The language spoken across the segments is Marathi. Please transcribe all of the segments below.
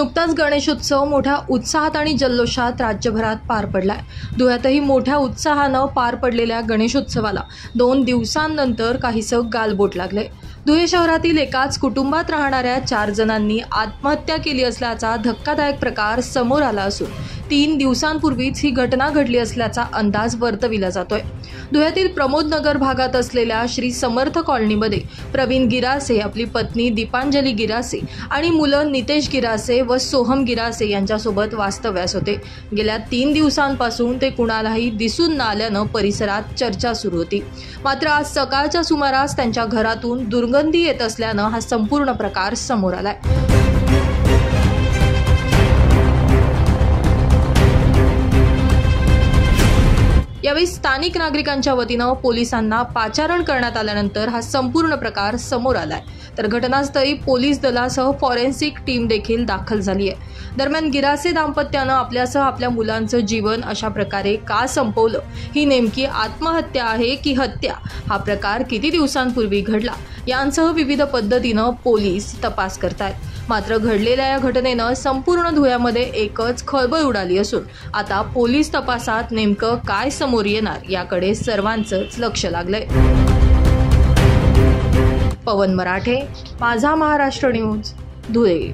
नुकताच गणेशोत्सव मोठ्या उत्साहात आणि जल्लोषात राज्यभरात पार पडलाय। धुळ्यातही मोठ्या उत्साहानं पार पडलेल्या गणेशोत्सवाला 2 दिवसांनंतर काहीसं गालबोट लागले। धुळे शहरातील एकाच कुटुंबात राहणाऱ्या 4 जणांनी आत्महत्या केली असल्याचा धक्कादायक प्रकार समोर आला असून 3 दिवसांपूर्वीच ही घटना घडली असल्याचा अंदाज वर्तविला जातोय। धुळ्यातील प्रमोद नगर भागात असलेल्या श्री समर्थ कॉलनीमध्ये प्रवीण गिरासे, आपली पत्नी दीपांजली गिरासे आणि मुलं नितेश गिरासे व सोहम गिरासे यांच्यासोबत वास्तव्यास होते। गेल्या 3 दिवसांपासून ते कुणालाही दिसून न आल्यानं परिसरात चर्चा सुरू होती। मात्र आज सकाळच्या सुमारास त्यांच्या घरातून दुर्गंधी येत असल्यानं हा संपूर्ण प्रकार समोर आलाय। यावेळी स्थानिक नागरिकांच्या वतीनं पोलिसांना पाचारण करण्यात आल्यानंतर हा संपूर्ण प्रकार समोर आलाय। तर घटनास्थळी पोलीस दलासह फॉरेन्सिक टीम देखील दाखल झाली आहे। दरम्यान गिरासे दाम्पत्यानं आपल्यासह आपल्या मुलांचं जीवन अशा प्रकारे का संपवलं, ही नेमकी आत्महत्या आहे की हत्या, हा प्रकार किती दिवसांपूर्वी घडला यांसह विविध पद्धतीनं पोलीस तपास करतायत। मात्र घडलेल्या या घटनेनं संपूर्ण धुळ्यामध्ये एकच खळबळ उडाली असून आता पोलीस तपासात नेमकं काय समोर येणार याकडे सर्वांचंच लक्ष लागलंय। पवन मराठे, माझा महाराष्ट्र न्यूज, धुळे।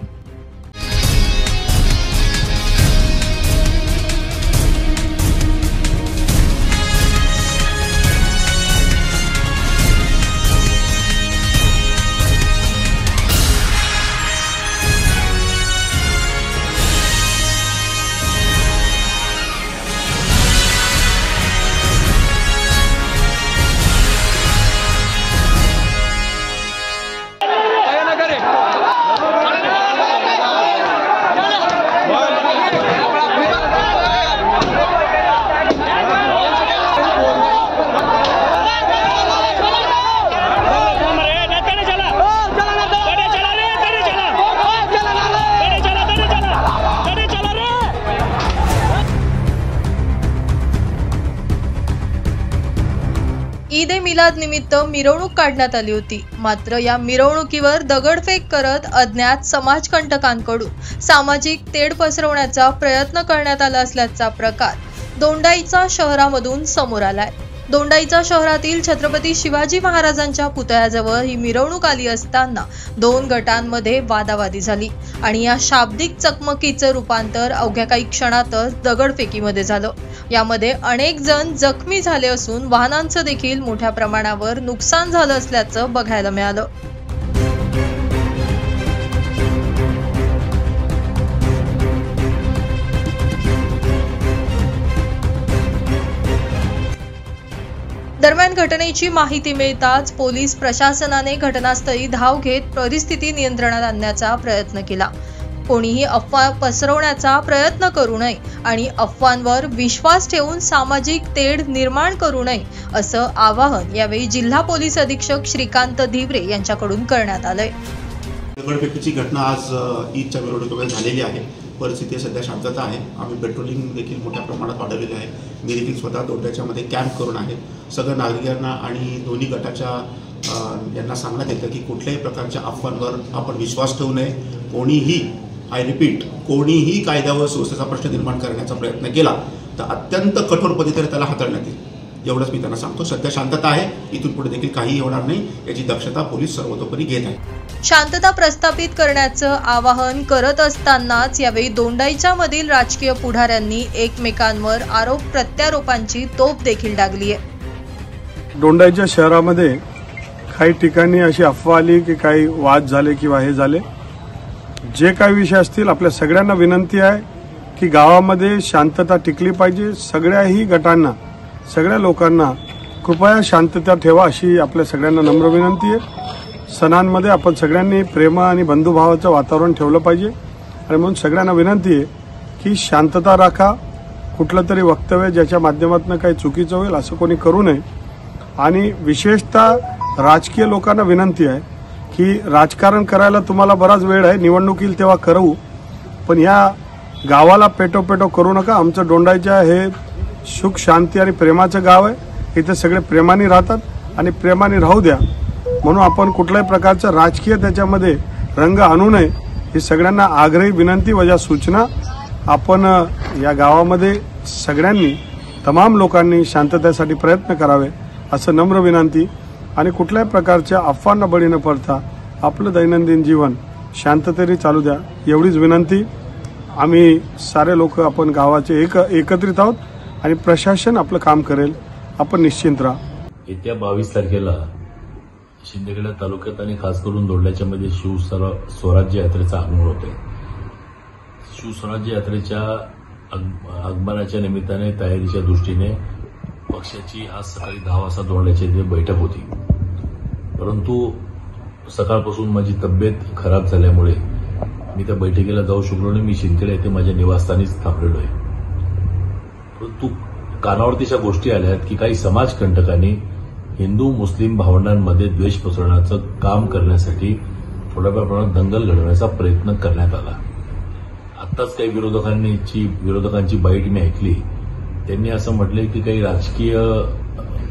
ईद ए मिलाद निमित्त मिरवणूक काढण्यात आली होती। मात्र या मिरवणुकीवर दगडफेक करत अज्ञात समाजकंटकांकडून सामाजिक तेढ पसरवण्याचा प्रयत्न करण्यात आला असल्याचा प्रकार दोंडाईचा शहरामधून समोर आलाय। दोंडाईचा शहरातील छत्रपती शिवाजी महाराजांच्या पुतळ्याजवळ ही मिरवणूक आली असताना 2 गटांमध्ये वादावादी झाली आणि या शाब्दिक चकमकीचं रूपांतर अवघ्या काही क्षणातच दगडफेकीमध्ये झालं। यामध्ये अनेक जण जखमी झाले असून वाहनांचं देखील मोठ्या प्रमाणावर नुकसान झालं असल्याचं बघायला मिळालं। दरम्यान घटनेची माहिती मिळताच पोलीस प्रशासनाने घटनास्थळी धाव घेत परिस्थिती नियंत्रणात आणण्याचा प्रयत्न केला। कोणीही अफवा पसरवण्याचा प्रयत्न करू नये आणि अफवांवर विश्वास ठेवून सामाजिक तेढ निर्माण करू नये असं आवाहन यावेळी जिल्हा पोलीस अधीक्षक श्रीकांत धिवरे यांच्याकडून करण्यात आलंय। दगडफेकीची घटना आज ईदच्या मिरवणुकीमध्ये झालेली आहे। परिस्थिती सध्या शांतता आहे। आम्ही पेट्रोलिंग देखील मोठ्या प्रमाणात वाढवलेले आहे। मी देखील स्वतः दोंड्याच्या मध्ये कॅम्प करून आहे। सगळ्या नागरिकांना आणि दोन्ही गटाच्या यांना सांगण्यात येतं की कुठल्याही प्रकारच्या अफवांवर आपण विश्वास ठेवू नये। कोणीही, आय रिपीट, कोणीही कायद्यावर सुव्यवस्थेचा प्रश्न निर्माण करण्याचा प्रयत्न केला तर अत्यंत कठोर पद्धतीने त्याला हाताळण्यात येईल, एवढंच मी त्यांना सांगतो। सध्या शांतता आहे, इथून पुढे देखील काही होणार नाही याची दक्षता पोलीस सर्वतोपरी घेत आहे। शांतता प्रस्थापित करण्याचं आवाहन करत असतानाच यावेळी दोंडाईच्या मधील राजकीय पुढाऱ्यांनी एकमेकांवर आरोप प्रत्यारोपांची तोफ देखील डागली आहे। दोंडाईच्या शहरामध्ये काही ठिकाणी अशी अफवा आली की काही वाद झाले किंवा हे झाले। जे काही विषय असतील, आपल्या सगळ्यांना विनंती आहे की गावामध्ये शांतता टिकली पाहिजे। सगळ्याही गटांना, सगळ्या लोकांना कृपया शांतता ठेवा अशी आपल्या सगळ्यांना नम्र विनंती आहे। सणांमध्ये आपण सगळ्यांनी प्रेम आणि बंधुभावाचं वातावरण ठेवलं पाहिजे आणि म्हणून सगळ्यांना विनंती आहे की शांतता राखा। कुठलं तरी वक्तव्य ज्याच्या माध्यमातून काही चुकीचं होईल असं कोणी करू नये। आणि विशेषतः राजकीय लोकांना विनंती आहे की राजकारण करायला तुम्हाला बराच वेळ आहे, निवडणूक येईल तेव्हा करू, पण या गावाला पेटो करू नका। आमचं दोंडाईच्या हे सुख शांती आणि प्रेमाचं गाव आहे। इथे सगळे प्रेमाने राहतात आणि प्रेमाने राहू द्या। म्हणून आपण कुठल्याही प्रकारचं राजकीय त्याच्यामध्ये रंग आणू नये ही सगळ्यांना आग्रही विनंती वजा सूचना आपण या गावामध्ये सगळ्यांनी तमाम लोकांनी शांततेसाठी प्रयत्न करावे असं नम्र विनंती आणि कुठल्याही प्रकारच्या अफवांना बळी न पडता आपलं दैनंदिन जीवन शांततेने चालू द्या एवढीच विनंती। आम्ही सारे लोक आपण गावाचे एकत्रित आहोत आणि प्रशासन आपलं काम करेल, आपण निश्चिंत राहा। येत्या 22 तारखेला शिंदखेडा तालुक्यात आणि खास करून दोंड्याच्या मध्ये शिवस्वराज्य यात्रेचा आगमन होतोय। शिवस्वराज्य यात्रेच्या आगमनाच्या निमित्ताने तयारीच्या दृष्टीने पक्षाची आज सकाळी 10 वाजता दोंड्याची इथे बैठक होती, परंतु सकाळपासून माझी तब्येत खराब झाल्यामुळे मी त्या बैठकीला जाऊ शकलो नाही। मी शिंदखेडा येथे माझ्या निवासस्थानीच थांबलेलो आहे, परंतु कानावरती अशा गोष्टी आल्या आहेत की काही समाजकंटकांनी हिंदू मुस्लिम भावंडांमध्ये द्वेष पसरवण्याचं काम करण्यासाठी थोड्या प्रमाणात दंगल घडवण्याचा प्रयत्न करण्यात आला। आत्ताच काही विरोधकांची बाईट मी ऐकली, त्यांनी असं म्हटलंय की काही राजकीय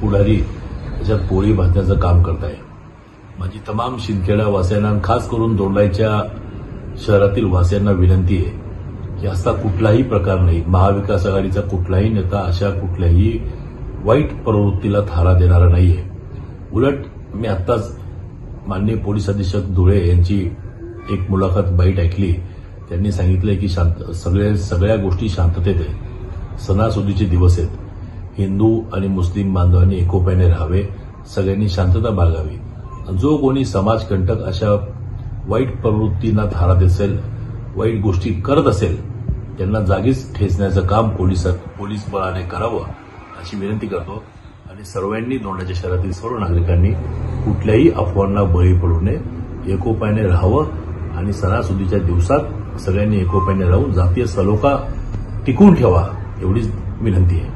पुढारी त्याच्यात पोळी भाजण्याचं काम करताय। माझी तमाम शिंदखेडा वासियांना खास करून दोंडाईच्या शहरातील वासियांना विनंती आहे की असा कुठलाही प्रकार नाही, महाविकास आघाडीचा कुठलाही नेता अशा कुठल्याही वाईट प्रवृत्तीला थारा देणारा नाहीये। उलट मी आत्ताच माननीय पोलीस अधीक्षक धुळे यांची एक मुलाखत बाईट ऐकली, त्यांनी सांगितलंय की सगळ्या गोष्टी शांततेत आहे, सणासुदीचे दिवस आहेत, हिंदू आणि मुस्लिम बांधवांनी एकोप्याने राहावे, सगळ्यांनी शांतता बाळगावी। जो कोणी समाजकंटक अशा वाईट प्रवृत्तींना थारा देसेल, वाईट गोष्टी करत असेल, त्यांना जागीच ठेचण्याचं काम पोलीस बळाने करावं अशी विनंती करतो आणि सर्वांनी दोंडाच्या शहरातील सर्व नागरिकांनी कुठल्याही अफवांना बळी पडू नये, एकोप्याने राहावं आणि सणासुदीच्या दिवसात सगळ्यांनी एकोप्याने राहून जातीय सलोखा टिकून ठेवा एवढीच विनंती आहे।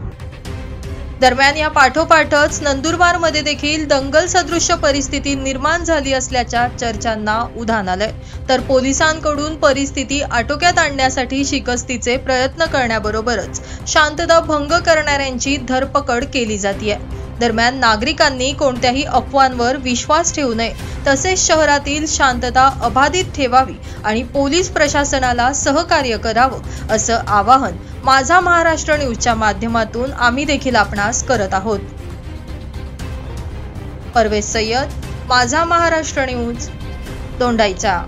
दरम्यान या पाठोपाठच नंदुरबारमध्ये देखील दंगल सदृश्य परिस्थिती निर्माण झाली असल्याच्या चर्चांना उधाण आलंय, तर पोलिसांकडून परिस्थिती आटोक्यात आणण्यासाठी शिकस्तीचे प्रयत्न करण्याबरोबरच शांतता भंग करणाऱ्यांची धरपकड केली जातीये। दरम्यान नागरिकांनी कोणत्याही अफवांवर विश्वास ठेवू नये, तसेच शहरातील शांतता अबाधित ठेवावी आणि पोलीस प्रशासनाला सहकार्य करावं असं आवाहन माझा महाराष्ट्र न्यूजच्या माध्यमातून आम्ही देखील आपणास करत आहोत। परवेज सय्यद, माझा महाराष्ट्र न्यूज, दोंडाईचा।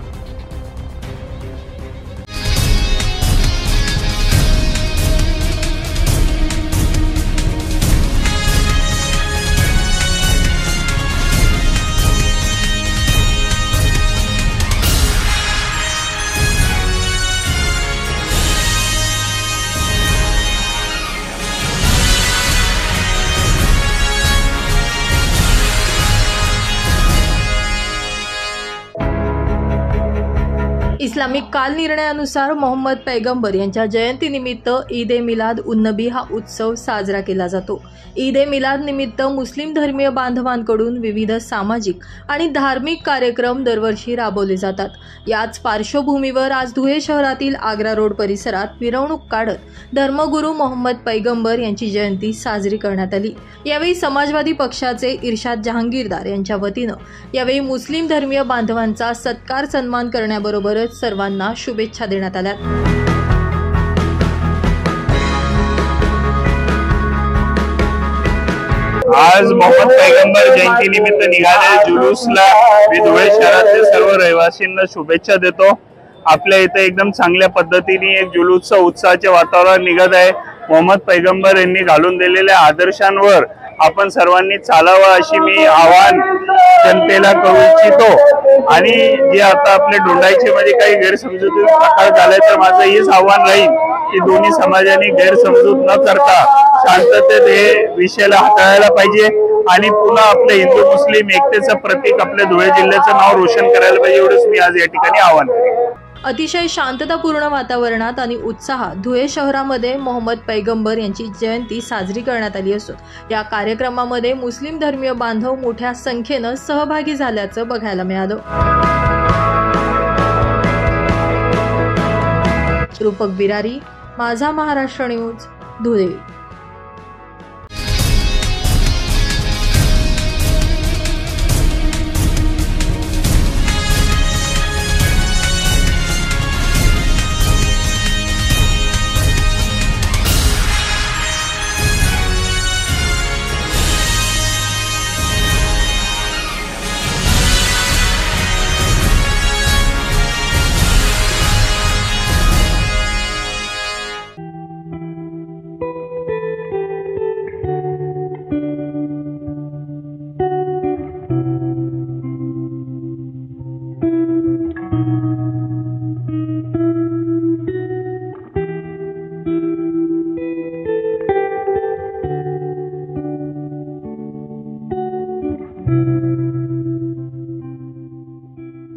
इस्लामिक काल निर्णयानुसार मोहम्मद पैगंबर यांच्या जयंतीनिमित्त ईद ए मिलाद उन नबी हा उत्सव साजरा केला जातो। ईद ए मिलाद निमित्त मुस्लिम धर्मीय बांधवांकडून विविध सामाजिक आणि धार्मिक कार्यक्रम दरवर्षी राबवले जातात। याच पार्श्वभूमीवर आज धुळे शहरातील आग्रा रोड परिसरात मिरवणूक काढत धर्मगुरू मोहम्मद पैगंबर यांची जयंती साजरी करण्यात आली। यावेळी समाजवादी पक्षाचे इर्शाद जहांगीरदार यांच्या वतीनं यावेळी मुस्लिम धर्मीय बांधवांचा सत्कार सन्मान करण्याबरोबरच सर्वांना शुभेच्छा देण्यात आल्या। आज मोहम्मद पैगंबर जयंती निमित्त निघालेल्या जुलूसला मी धुळे शहरातील सर्व रहिवासींना शुभेच्छा देतो। आपल्या इथे एकदम चांगल्या पद्धतीने एक जुलूस उत्साहाचे वातावरण निघत आहे। मोहम्मद पैगंबर यांनी घालून दिलेल्या आदर्शांवर आपण सर्वांनी चालावं अशी मी आवाहन जनतेला करू इच्छितो। आणि जे आता आपल्या दोंडाईचे मध्ये काही गैरसमजुती प्रकार झाले तर माझं हेच आव्हान राहील की दोन्ही समाजांनी गैरसमजूत न करता शांततेत हे विषयाला हाताळायला पाहिजे आणि पुन्हा आपल्या हिंदू मुस्लिम एकतेचं प्रतीक आपल्या धुळे जिल्ह्याचं नाव रोशन करायला पाहिजे, एवढंच मी आज या ठिकाणी आवाहन करेन। अतिशय शांततापूर्ण वातावरणात आणि उत्साहात धुळे शहरामध्ये मोहम्मद पैगंबर यांची जयंती साजरी करण्यात आली असून या कार्यक्रमामध्ये मुस्लिम धर्मीय बांधव मोठ्या संख्येनं सहभागी झाल्याचं बघायला मिळालं। रूपक बिरारी, माझा महाराष्ट्र न्यूज, धुळे।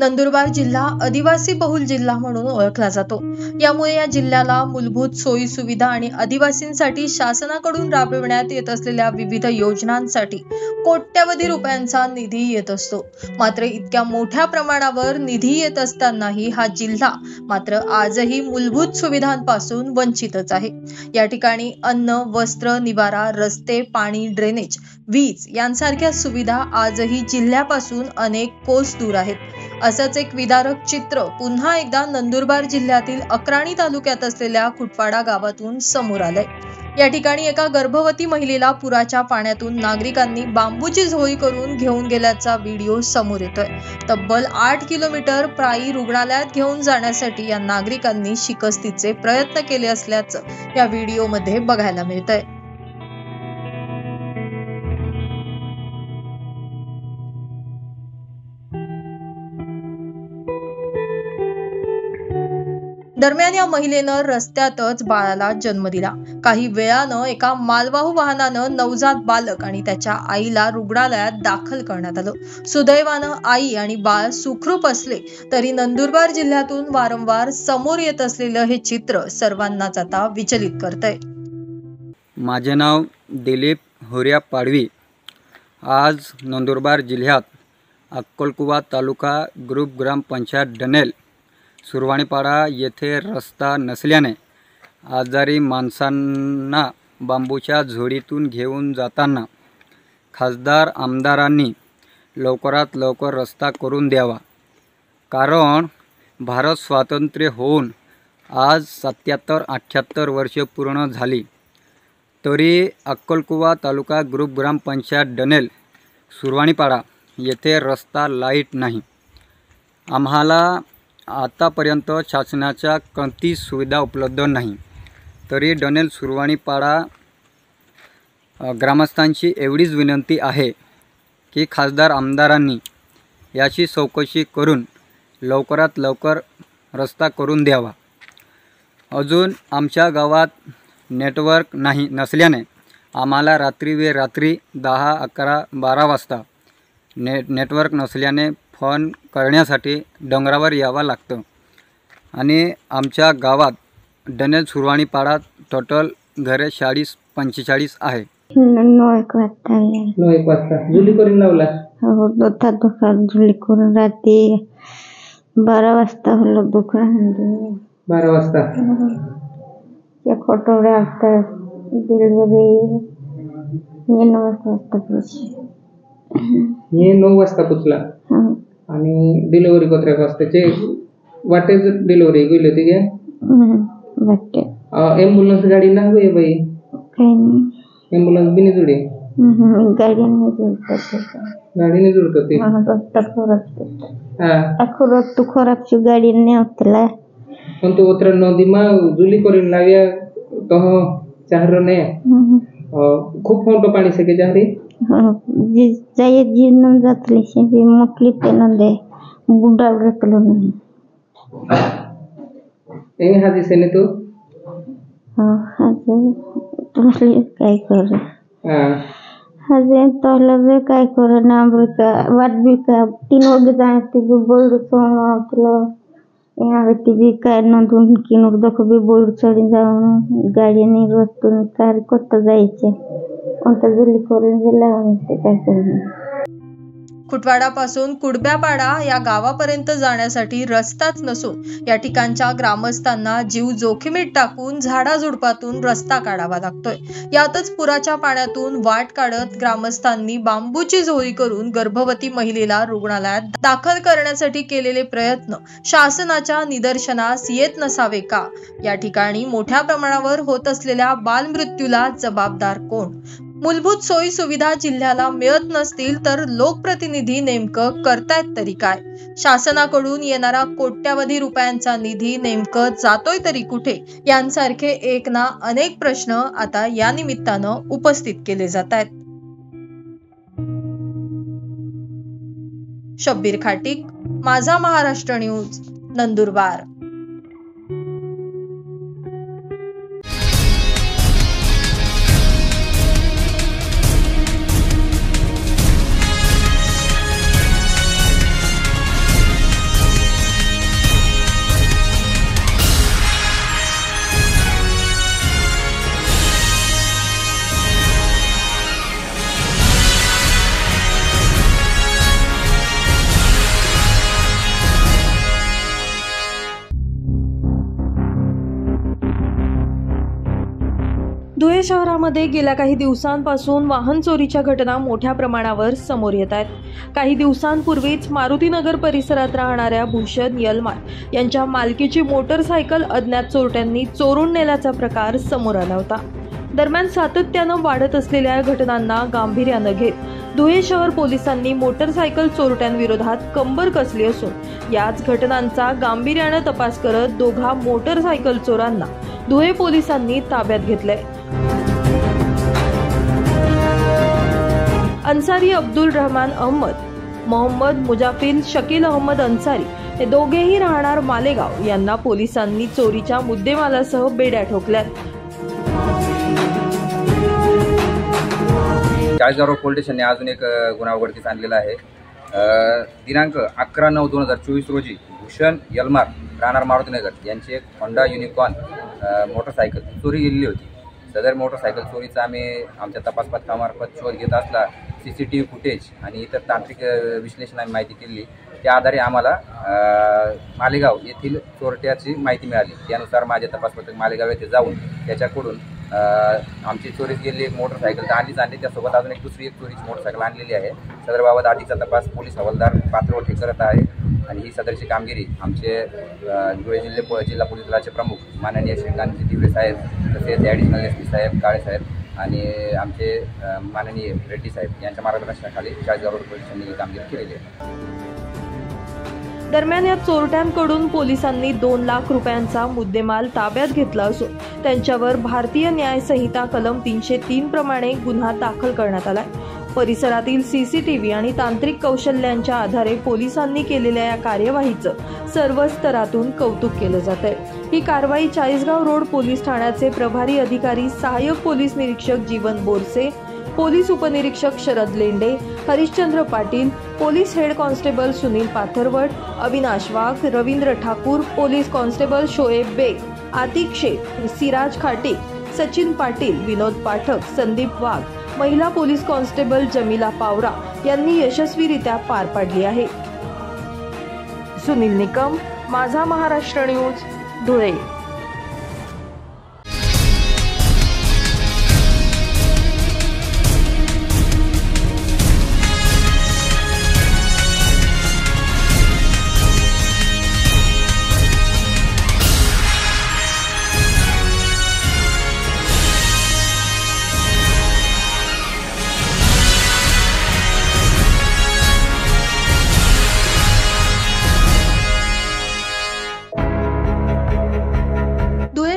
नंदुरबार जिल्हा आदिवासी बहुल जिल्हा म्हणून ओळखला जातो. यामुळे या जिल्ह्याला मूलभूत सोयी सुविधा आणि आदिवासींसाठी शासनाकडून राबविण्यात येत असलेल्या विविध योजनांसाठी कोट्यवधी रुपयांचा निधी येत असतो. मात्र इतक्या मोठ्या प्रमाणावर निधी येत असतानाही हा जिल्हा मात्र आजही मूलभूत सुविधांपासून वंचितच आहे. या ठिकाणी अन्न, वस्त्र, निवारा, रस्ते, पाणी, ड्रेनेज, वीज यांसारख्या सुविधा आजही जिल्ह्यापासून अनेक कोस दूर आहेत. असंच एक विदारक चित्र पुन्हा एकदा नंदुरबार जिल्ह्यातील अक्राणी तालुक्यात असलेल्या खुटवाडा गावातून समोर आलंय. या ठिकाणी एका गर्भवती महिलेला पुराच्या पाण्यातून नागरिकांनी बांबूची झोळी करून घेऊन गेल्याचा व्हिडिओ समोर येतोय. तब्बल 8 किलोमीटर प्रायी रुग्णालयात घेऊन जाण्यासाठी या नागरिकांनी शिकस्तीचे प्रयत्न केले असल्याचं या व्हिडिओमध्ये बघायला मिळतंय. दरम्यान या महिलेनं रस्त्यातच बाळाला जन्म दिला. काही वेळानं एका मालवाहू वाहनानं नवजात बालक आणि त्याच्या आईला रुग्णालयात दाखल करण्यात आलं. सुदैवानं आई आणि बाळ सुखरूप असले तरी नंदुरबार जिल्ह्यातून वारंवार समोर येत असलेलं हे चित्र सर्वांनाच आता विचलित करतंय. माझे नाव दिलीप होर्या पाडवी. आज नंदुरबार जिल्ह्यात अक्कलकुवा तालुका ग्रुप ग्रामपंचायत डनेल सुरवाणीपाडा येथे रस्ता नसल्याने आजारी माणसांना बांबूच्या झोळीतून घेऊन जाताना खासदार आमदारांनी लवकरात लवकर रस्ता करून द्यावा. कारण भारत स्वातंत्र्य होऊन आज 77-78 वर्षे पूर्ण झाली तरी अक्कलकुवा तालुका ग्रुप ग्रामपंचायत डनेल सुरवाणीपाडा येथे रस्ता लाईट नाही. आम्हाला आतापर्यंत शासनाच्या कोणतीच सुविधा उपलब्ध नाही. तरी डनेल सुरवाणीपाडा ग्रामस्थांची एवढीच विनंती आहे की खासदार आमदारांनी याची चौकशी करून लवकरात लवकर रस्ता करून द्यावा. अजून आमच्या गावात नेटवर्क नसल्याने आम्हाला रात्री 10, 11, 12 वाजता नेटवर्क नसल्याने फोन करण्यासाठी डोंगरावर यावं लागतं. आणि आमच्या गावात डनेल सुरवाणीपाडा टोटल घरे 40-45 आहे. 9 वाजता जुली करून लावला. हो, दुखा जुली करून रात्री 12 वाजता हल्लो दुखा. 12 वाजता या खोटवडे असतात डिलिव्हरी 9 वाजता पोचली. 9 वाजता पोचला. आणि डिलिव्हरी कोत्र्या वाजताचे वाटेच डिलिव्हरी गेली होती का वाटे. एम्ब्युलन्स गाडी ना गई बाई काही नाही. एम्ब्युलन्स बिनी जुडी गाडीने जुळतात. गाडीने जुळत होती. रस्ता खराब तू खराबची गाडीने होतला. पण तो उतर नदीमा जुली करून लाव्या तो चाहरो ने खूप मोठं पाणी सके चाहरी जाय जीवन जातले से मोटली ते नंदे बुडा घेतलो नाही. एमी हाजी सेने तू हाजे तुमले काय कर हाजे तोले काय कर ना अमेरिका वाट भी का 3 वागे जाते बोल सोमलो यहाँ टीवी काय नोंदून किनूर देखो भी बोल चढी जाऊन गाडीने रस्तून कार कोत जायचे कोणता जुली करून दिला ते काय करणार. खुटवाडापासून कुडब्यापाडा या गावापर्यंत जाण्यासाठी रस्ताच नसून या ठिकाणच्या ग्रामस्थांना जीव जोखमीत टाकून झाडाझुडपातून रस्ता काढावा लागतोय. यातच पुराच्या पाण्यातून वाट काढत ग्रामस्थांनी बांबूची झोळी करून गर्भवती महिलेला रुग्णालयात दाखल करण्यासाठी केलेले प्रयत्न शासनाच्या निदर्शनास येत नसावे का? या ठिकाणी मोठ्या प्रमाणावर होत असलेल्या बालमृत्यूला जबाबदार कोण? मूलभूत सोयी सुविधा जिल्ह्याला मिळत नसतील तर लोकप्रतिनिधी नेमकं करतायत तरी काय? शासनाकडून येणारा कोट्यवधी रुपयांचा निधी नेमकं जातोय तरी कुठे? यांसारखे एक ना अनेक प्रश्न आता या निमित्तानं उपस्थित केले जात आहेत. शब्बीर खाटीक, माझा महाराष्ट्र न्यूज, नंदुरबार. धुळे शहरामध्ये गेल्या काही दिवसांपासून वाहन चोरीच्या घटना मोठ्या प्रमाणावर समोर येत आहेत। काही दिवसांपूर्वीच मारुतीनगर परिसरात राहणाऱ्या भूषण यलमार यांच्या मालकीची मोटरसायकल अज्ञात चोरट्यांनी चोरून नेल्याचा प्रकार समोर आला होता। दरम्यान सातत्यानं वाढत असलेल्या घटनांना गांभीर्यानं घेत धुळे शहर पोलिसांनी मोटरसायकल चोरट्यांविरोधात कंबर कसली असून याच घटनांचा गांभीर्यानं तपास करत दोघा मोटरसायकल चोरांना धुळे पोलिसांनी ताब्यात घेतलंय। अन्सारी अब्दुल रहमान अहमद, मोहम्मद मुजाफिल शकील अहमद अन्सारी हे दोघेही राहणार मालेगाव यांना पोलिसांनी चोरीच्या मुद्देमालासह बेड्या ठोकल्यात। चाळीसगाव पोलीस स्टेशनने अजून एक गुन्हा उघडकीस आणलेला आहे। दिनांक 11/9/2024 रोजी भूषण यलमार राहणार मारुतीनगर यांची एक होंडा युनिकॉर्न मोटरसायकल चोरी गेलेली होती। सदर मोटरसायकल चोरीचा आम्ही आमच्या तपास पथकामार्फत शोध घेत असला CCTV फुटेज आणि इतर तांत्रिक विश्लेषणाने माहिती केली। त्या आधारे आम्हाला मालेगाव येथील चोरट्याची माहिती मिळाली। त्यानुसार माझे तपास पथक मालेगाव येथे जाऊन त्याच्याकडून आमची चोरीस गेलेली एक मोटरसायकल तर आणली, त्यासोबत अजून दुसरी चोरीची मोटरसायकल आणलेली आहे। सदरबाबत अधिकचा तपास पोलीस हवालदार पात्रवठे करत आहे आणि ही सदरची कामगिरी आमचे धुळे जिल्हा पोलीस दलाचे प्रमुख माननीय श्रीकांत दिवरे साहेब, तसेच ॲडिशनल SP साहेब, काळे साहेब आणि आमचे माननीय रेड्डी साहेब यांच्या मार्गदर्शनाखाली चाळीसगाव पोलीस स्टेशनने ही कामगिरी केलेली आहे। दरम्यान या चोरट्यांकडून पोलिसांनी 2 लाख रुपयांचा मुद्देमाल ताब्यात घेतला असून त्यांच्यावर भारतीय न्याय संहिता कलम 303 प्रमाणे गुन्हा दाखल करण्यात आलाय। परिसरातील CCTV आणि तांत्रिक कौशल्यांच्या आधारे पोलिसांनी केलेल्या या कार्यवाहीचं सर्व स्तरातून कौतुक केलं जातंय। ही कारवाई चाळीसगाव रोड पोलीस ठाण्याचे प्रभारी अधिकारी सहाय्यक पोलीस निरीक्षक जीवन बोरसे, पोलीस उपनिरीक्षक Sharad Lende, Harishchandra Patil, police head constable Sunil Pathrawat, Avinash Wagh, Ravindra Thakur, police constable Shoaib Baig, Atik Shaikh, Siraj Khate, Sachin Patil, Vinod Pathak, Sandeep Wagh, महिला पोलीस कॉन्स्टेबल जमीला पावरा यांनी यशस्वीरित्या पार पाडली आहे। सुनील निकम, माझा महाराष्ट्र न्यूज, धुळे।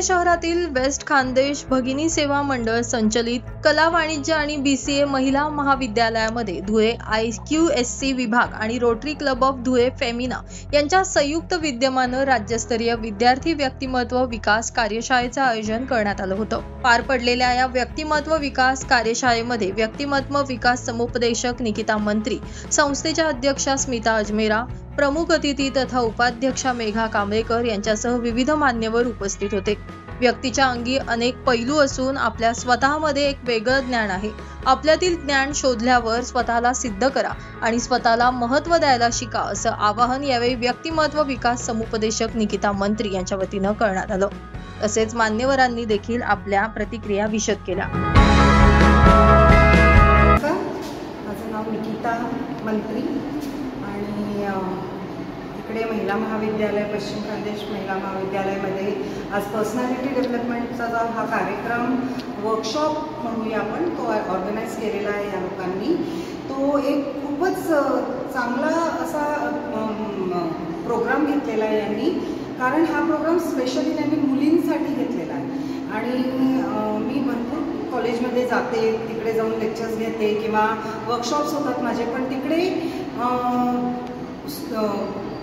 शहरातील वेस्ट खानदेश भगिनी सेवा मंडळ संचलित कला वाणिज्य आणि BCA महिला महाविद्यालयामध्ये धुळे IQSC विभाग आणि rotary club of Dhule Femina यांच्या संयुक्त विद्यमानं राज्यस्तरीय विद्यार्थी व्यक्तिमत्व विकास कार्यशाळेचं आयोजन करण्यात आलं होतं। पार पडलेल्या या व्यक्तिमत्व विकास कार्यशाळेमध्ये व्यक्तिमत्व विकास समुपदेशक निकिता मंत्री, संस्थेच्या अध्यक्षा स्मिता अजमेरा, प्रमुख अतिथी तथा उपाध्यक्षा मेघा कांबळेकर यांच्यासह विविध मान्यवर उपस्थित होते। व्यक्तीच्या अंगी अनेक पैलू असून आपल्या स्वतःमध्ये एक वेगळं ज्ञान आहे। आपल्यातील ज्ञान शोधल्यावर स्वतःला सिद्ध करा आणि स्वतःला महत्त्व द्यायला शिका, असं आवाहन यावेळी व्यक्तिमत्व विकास समुपदेशक निकिता मंत्री यांच्या वतीनं करण्यात आलं। तसेच मान्यवरांनी देखील आपल्या प्रतिक्रिया विशद केल्या। माझं नाव निकिता मंत्री आणि इकडे महिला महाविद्यालय पश्चिम खानदेश महिला महाविद्यालयामध्ये आज पर्सनॅलिटी डेव्हलपमेंटचा जो हा कार्यक्रम वर्कशॉप म्हणूया आपण तो ऑर्गनाईज केलेला आहे या लोकांनी। तो एक खूपच चांगला असा प्रोग्राम घेतलेला आहे यांनी, कारण हा प्रोग्राम स्पेशली त्यांनी मुलींसाठी घेतलेला आहे। आणि मी भरपूर कॉलेजमध्ये जाते, तिकडे जाऊन लेक्चर्स घेते किंवा वर्कशॉप्स होतात माझे, पण तिकडे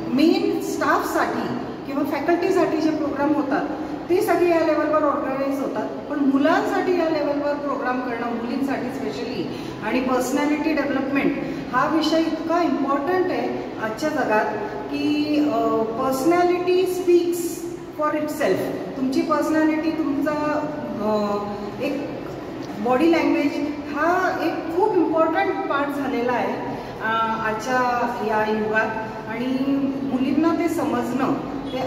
मेन स्टाफसाठी किंवा फॅकल्टीसाठी जे प्रोग्राम होतात ते सगळे या लेवलवर ऑर्गनाईज होतात, पण मुलांसाठी या लेवलवर प्रोग्राम करणं, मुलींसाठी स्पेशली, आणि पर्सनॅलिटी डेव्हलपमेंट हा विषय इतका इम्पॉर्टंट आहे आजच्या जगात की पर्सनॅलिटी स्पीक्स फॉर इटसेल्फ। तुमची पर्सनॅलिटी, तुमचा एक बॉडी लँग्वेज हा एक खूप इम्पॉर्टंट पार्ट झालेला आहे आजच्या या युगात, आणि मुलींना ते समजणं ते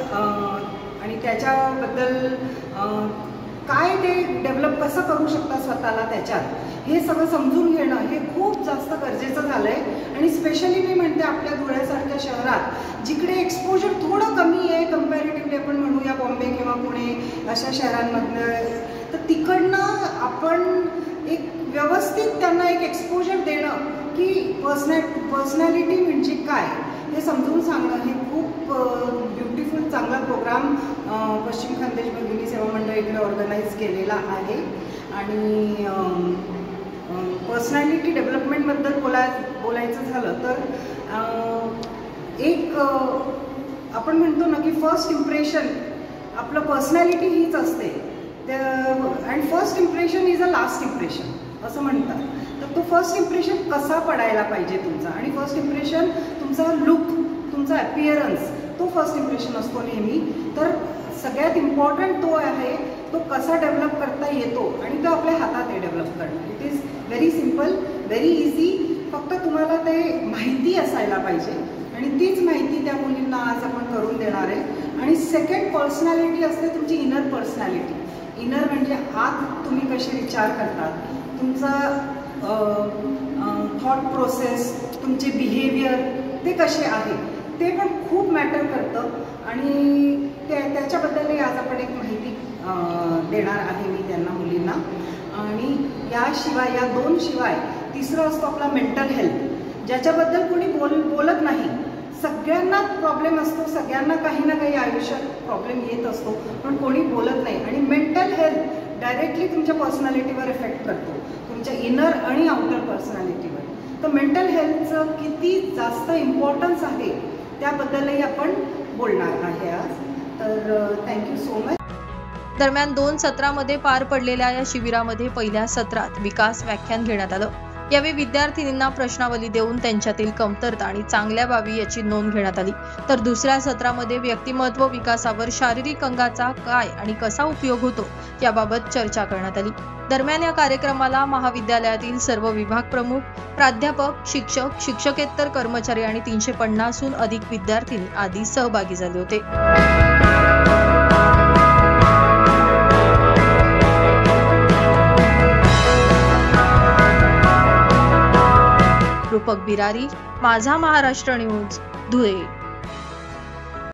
आणि त्याच्याबद्दल काय ते डेव्हलप कसं करू शकतात स्वतःला त्याच्यात, हे सगळं समजून घेणं हे खूप जास्त गरजेचं झालं आहे. आणि स्पेशली मी म्हणते आपल्या धुळ्यासारख्या शहरात जिकडे एक्सपोजर थोडं कमी आहे कम्पॅरेटिव्हली, आपण म्हणूया बॉम्बे किंवा पुणे अशा शहरांमधनं, तर तिकडनं आपण एक व्यवस्थित त्यांना एक एक्सपोजर देणं की पर्सनॅलिटी म्हणजे काय हे समजून सांगणं, हे खूप ब्युटिफुल चांगला प्रोग्राम पश्चिम खानदेश भगिनी सेवा मंडळ इकडे ऑर्गनाईज केलेला आहे. आणि पर्सनॅलिटी डेव्हलपमेंटबद्दल बोलायचं झालं तर एक आपण म्हणतो ना की फर्स्ट इम्प्रेशन आपलं पर्सनॅलिटी हीच असते, and first impression is a last impression असं म्हणतात. तर तो फर्स्ट इम्प्रेशन कसा पडायला पाहिजे तुमचा, आणि फर्स्ट इम्प्रेशन तुमचा लुक, तुमचा अपिअरन्स, तो फर्स्ट इम्प्रेशन असतो नेहमी. तर सगळ्यात इम्पॉर्टंट तो आहे, तो कसा डेव्हलप करता येतो आणि तो आपल्या हातात आहे डेव्हलप करणं. It is very simple, very easy. फक्त तुम्हाला ते माहिती असायला पाहिजे आणि तीच माहिती त्या मुलींना आज आपण करून देणार आहे. आणि सेकंड पर्सनॅलिटी असते तुमची इनर पर्सनॅलिटी. इनर म्हणजे आत तुम्ही कसे विचार करतात, तुमचा थॉट प्रोसेस, तुमचे बिहेवियर ते कसे आहे ते पण खूप मॅटर करतं. आणि त्याच्याबद्दलही आज आपण एक माहिती देणार आहे मी त्यांना मुलींना. आणि याशिवाय या दोन शिवाय तिसरं असतो आपला मेंटल हेल्थ, ज्याच्याबद्दल कोणी बोलत नाही. सगळ्यांना प्रॉब्लेम असतो, सगळ्यांना काही ना काही आयुष्यात प्रॉब्लेम येत असतो, पण कोणी बोलत नाही. आणि मेंटल हेल्थ डायरेक्टली तुमच्या पर्सनॅलिटीवर इफेक्ट करतो, तुमच्या इनर आणि आउटर पर्सनॅलिटीवर. तर मेंटल हेल्थचं किती जास्त इम्पॉर्टन्स आहे त्याबद्दलही आपण बोलणार आहे आज. तर थँक्यू सो मच. दरम्यान 2 सत्रामध्ये पार पडलेल्या या शिबिरामध्ये पहिल्या सत्रात विकास व्याख्यान घेण्यात आलं. यावेळी विद्यार्थिनींना प्रश्नावली देऊन त्यांच्यातील कमतरता आणि चांगल्या बाबी याची नोंद घेण्यात आली. तर दुसऱ्या सत्रामध्ये व्यक्तिमत्व विकासावर शारीरिक अंगाचा काय आणि कसा उपयोग होतो याबाबत चर्चा करण्यात आली. दरम्यान या कार्यक्रमाला महाविद्यालयातील सर्व विभाग प्रमुख, प्राध्यापक, शिक्षक, शिक्षकेतर कर्मचारी आणि 350हून अधिक विद्यार्थिनी आदी सहभागी झाले होते. रूपक बिरारी, माझा महाराष्ट्र न्यूज, धुळे.